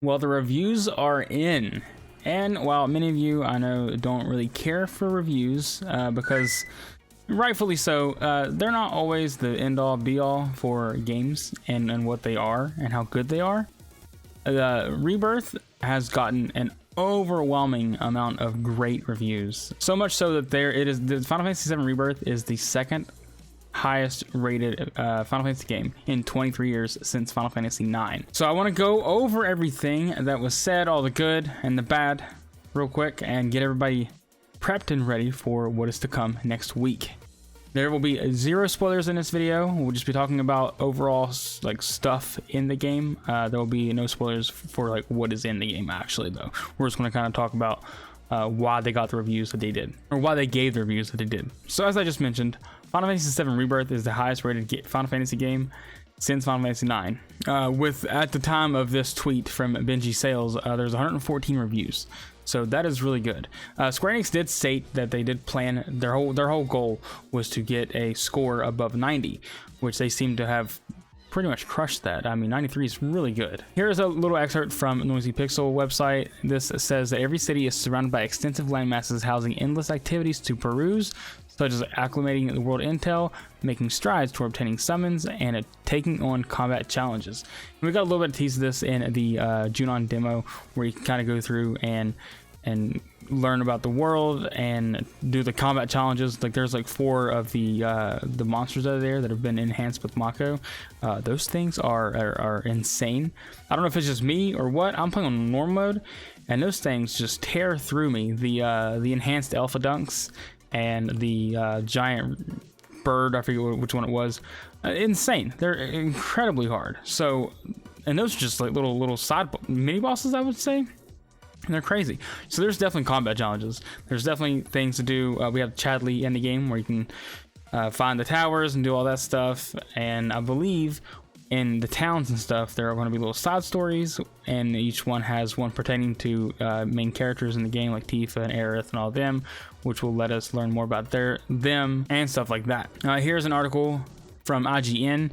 Well, the reviews are in, and while many of you I know don't really care for reviews because rightfully so, they're not always the end-all be-all for games and what they are and how good they are. Rebirth has gotten an overwhelming amount of great reviews, so much so that the Final Fantasy 7 Rebirth is the second highest rated Final Fantasy game in 23 years since Final Fantasy 9. So I want to go over everything that was said, all the good and the bad, real quick, and get everybody prepped and ready for what is to come next week. There will be zero spoilers in this video. We'll just be talking about overall like stuff in the game. There will be no spoilers for like what is in the game actually, though. We're just going to kind of talk about why they got the reviews that they did, or why they gave the reviews that they did. So as I just mentioned, Final Fantasy VII Rebirth is the highest rated Final Fantasy game since Final Fantasy 9. With at the time of this tweet from Benji Sales, there's 114 reviews. So that is really good. Square Enix did state that they did plan, their whole goal was to get a score above 90, which they seem to have pretty much crushed that. I mean, 93 is really good. Here's a little excerpt from Noisy Pixel website. This says that every city is surrounded by extensive landmasses housing endless activities to peruse, such as acclimating the world intel, making strides toward obtaining summons, and taking on combat challenges. And we got a little bit of tease of this in the Junon demo, where you can kind of go through and learn about the world and do the combat challenges. Like there's like 4 of the monsters that are there that have been enhanced with Mako. Those things are insane. I don't know if it's just me or what. I'm playing on normal mode, and those things just tear through me. The enhanced Alpha Dunks and the giant bird, I forget which one it was. Insane. They're incredibly hard. So, and those are just like little side mini bosses, I would say. And they're crazy. So there's definitely combat challenges. There's definitely things to do. We have Chadley in the game where you can find the towers and do all that stuff. And I believe in the towns and stuff, there are going to be little side stories, and each one has one pertaining to main characters in the game, like Tifa and Aerith and all of them, which will let us learn more about them and stuff like that. Here's an article from IGN,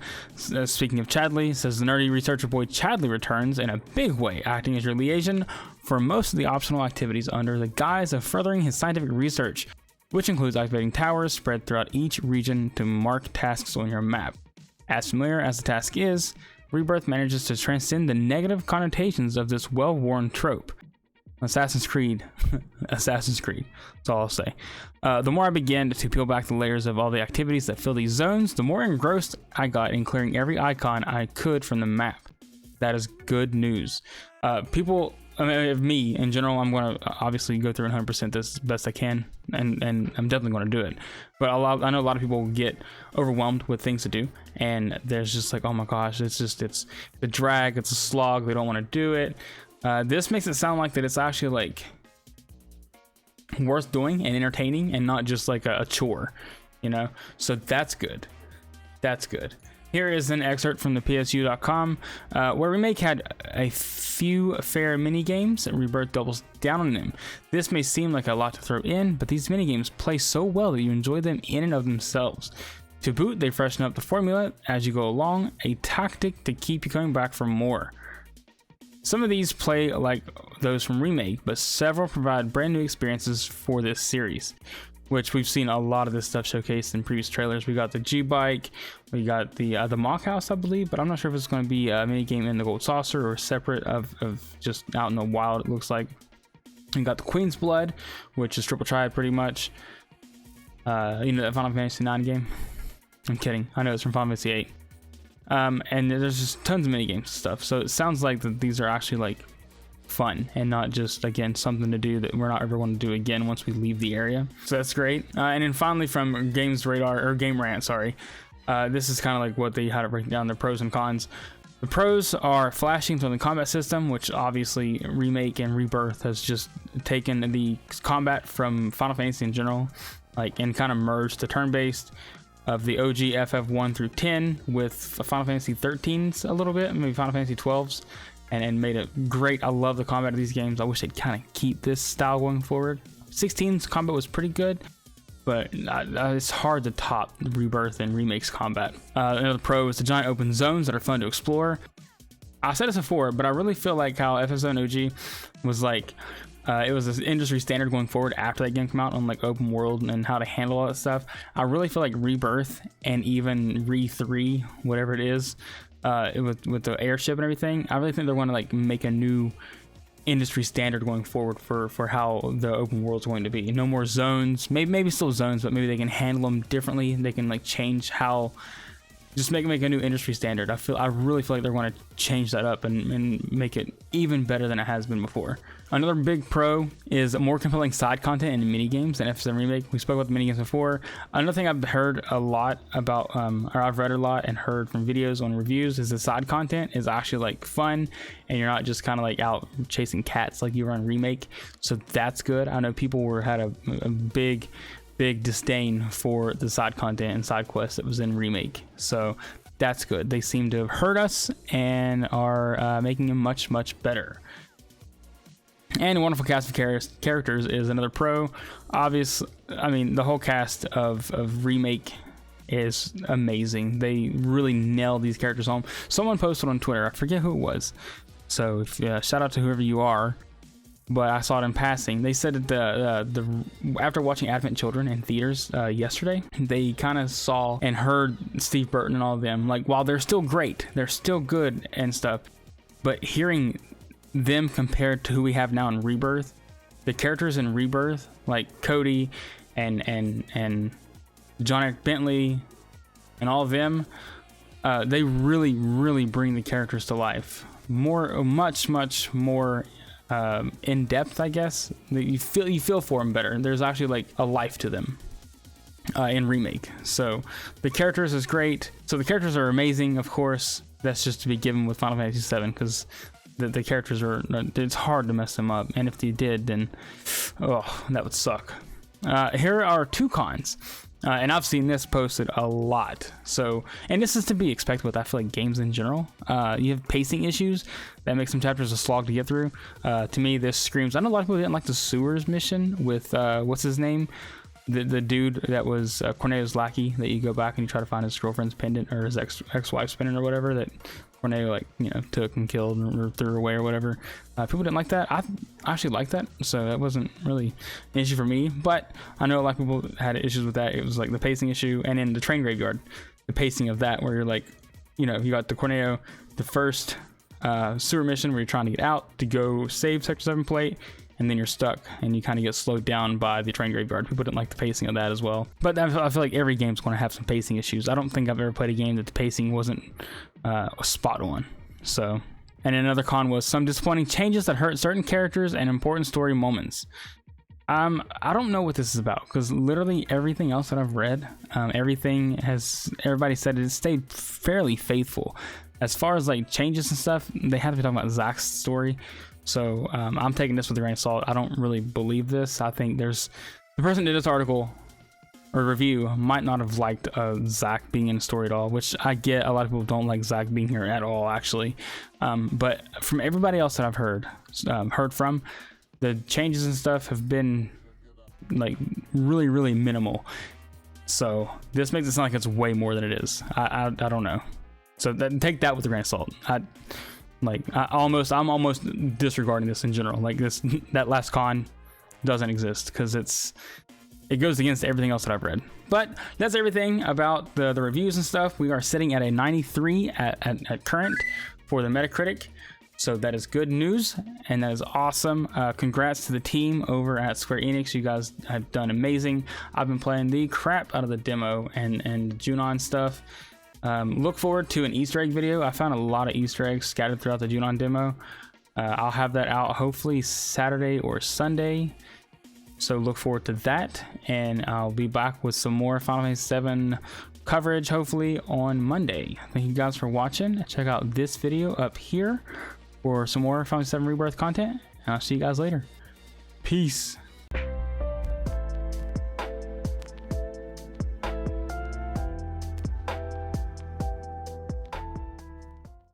speaking of Chadley, says the nerdy researcher boy Chadley returns in a big way, acting as your liaison for most of the optional activities under the guise of furthering his scientific research, which includes activating towers spread throughout each region to mark tasks on your map. As familiar as the task is, Rebirth manages to transcend the negative connotations of this well-worn trope. Assassin's Creed. Assassin's Creed. That's all I'll say. The more I began to peel back the layers of all the activities that fill these zones, the more engrossed I got in clearing every icon I could from the map. That is good news. Me in general, I'm going to obviously go through 100% this as best I can, and I'm definitely going to do it. But I know a lot of people get overwhelmed with things to do, and there's just like, oh my gosh, it's a drag, it's a slog, they don't want to do it. This makes it sound like that it's actually like worth doing and entertaining, and not just like a chore, you know? So that's good. That's good. Here is an excerpt from the PSU.com, where Remake had a few fair mini-games, and Rebirth doubles down on them. This may seem like a lot to throw in, but these mini-games play so well that you enjoy them in and of themselves. To boot, they freshen up the formula as you go along, a tactic to keep you coming back for more. Some of these play like those from Remake, but several provide brand new experiences for this series, which we've seen a lot of this stuff showcased in previous trailers. We got the G-Bike, we got the Mock House, I believe, but I'm not sure if it's going to be a mini game in the Gold Saucer or separate of just out in the wild, it looks like. We got the Queen's Blood, which is Triple Triad pretty much. That Final Fantasy 9 game. I'm kidding. I know it's from Final Fantasy 8. And there's just tons of mini games and stuff. So it sounds like that these are actually like fun and not just, again, something to do that we're not ever going to do again once we leave the area. So that's great. And then finally from Games Radar, or Game Rant, sorry. This is kind of like what they had to break down the pros and cons. The pros are flashing from the combat system, which obviously Remake and Rebirth has just taken the combat from Final Fantasy in general, like, and kind of merged the turn-based of the OG FF1 through 10 with Final Fantasy 13s a little bit, maybe Final Fantasy 12s, and made it great. I love the combat of these games. I wish they'd kind of keep this style going forward. 16's combat was pretty good, but it's hard to top Rebirth and Remake's combat. Another pro is the giant open zones that are fun to explore. I said this before, but I really feel like how FF7 OG was like, it was this industry standard going forward after that game came out on like open world and how to handle all that stuff. I really feel like Rebirth and even Re 3, whatever it is, with the airship and everything, I really think they're going to like make a new industry standard going forward for how the open world's going to be. No more zones, maybe still zones, but maybe they can handle them differently. They can like change how, just make a new industry standard. I really feel like they're going to change that up and make it even better than it has been before. Another big pro is more compelling side content and mini games than FF7 Remake. We spoke about the mini games before. Another thing I've heard a lot about, or I've read a lot and heard from videos on reviews, is the side content is actually like fun, and you're not just kind of like out chasing cats like you were on Remake. So that's good. I know people had a big disdain for the side content and side quests that was in Remake, so that's good. They seem to have heard us and are making them much better. And a wonderful cast of characters is another pro. Obvious, I mean, the whole cast of Remake is amazing. They really nailed these characters home. Someone posted on Twitter, I forget who it was, so if, shout out to whoever you are, but I saw it in passing. They said that after watching Advent Children in theaters yesterday, they kind of saw and heard Steve Burton and all of them. Like, while they're still great, they're still good and stuff, but hearing them compared to who we have now in Rebirth, the characters in Rebirth, like Cody and John Eric Bentley and all of them, they really bring the characters to life. Much more in depth, I guess. You feel for them better. There's actually like a life to them in Remake. So the characters is great. So the characters are amazing, of course. That's just to be given with Final Fantasy 7, because the characters are, it's hard to mess them up, and if you did, then that would suck. Here are 2 cons. And I've seen this posted a lot. So, and this is to be expected with, I feel like, games in general. You have pacing issues that make some chapters a slog to get through. To me, this screams. I know a lot of people didn't like the sewers mission with what's his name, the dude that was Cornelius' lackey, that you go back and you try to find his girlfriend's pendant or his ex-wife's pendant or whatever that Cornelio, like, took and killed or threw away or whatever. People didn't like that. I actually liked that, so that wasn't really an issue for me, but I know a lot of people had issues with that. It was like the pacing issue, and in the train graveyard, the pacing of that, where you're like, you got the Cornelio, the first sewer mission where you're trying to get out to go save Sector 7 plate, and then you're stuck and you kind of get slowed down by the train graveyard. People didn't like the pacing of that as well. But I feel like every game's going to have some pacing issues. I don't think I've ever played a game that the pacing wasn't spot on. So, and another con was some disappointing changes that hurt certain characters and important story moments. I don't know what this is about, because literally everything else that I've read, everybody said it stayed fairly faithful. As far as like changes and stuff, they have to be talking about Zach's story. So I'm taking this with a grain of salt. I don't really believe this. I think the person who did this article or review might not have liked Zach being in the story at all, which I get. A lot of people don't like Zach being here at all, actually. But from everybody else that I've heard from, the changes and stuff have been like really minimal. So this makes it sound like it's way more than it is. I don't know. So take that with a grain of salt. I'm almost disregarding this in general. Like that last con doesn't exist, because it goes against everything else that I've read. But that's everything about the reviews and stuff. We are sitting at a 93 at current for the Metacritic. So that is good news, and that is awesome. Congrats to the team over at Square Enix. You guys have done amazing. I've been playing the crap out of the demo and Junon stuff. Look forward to an Easter egg video. I found a lot of Easter eggs scattered throughout the Junon demo. I'll have that out hopefully Saturday or Sunday. So look forward to that, and I'll be back with some more Final Fantasy 7 coverage hopefully on Monday. Thank you guys for watching. Check out this video up here for some more Final Fantasy 7 Rebirth content, and I'll see you guys later. Peace.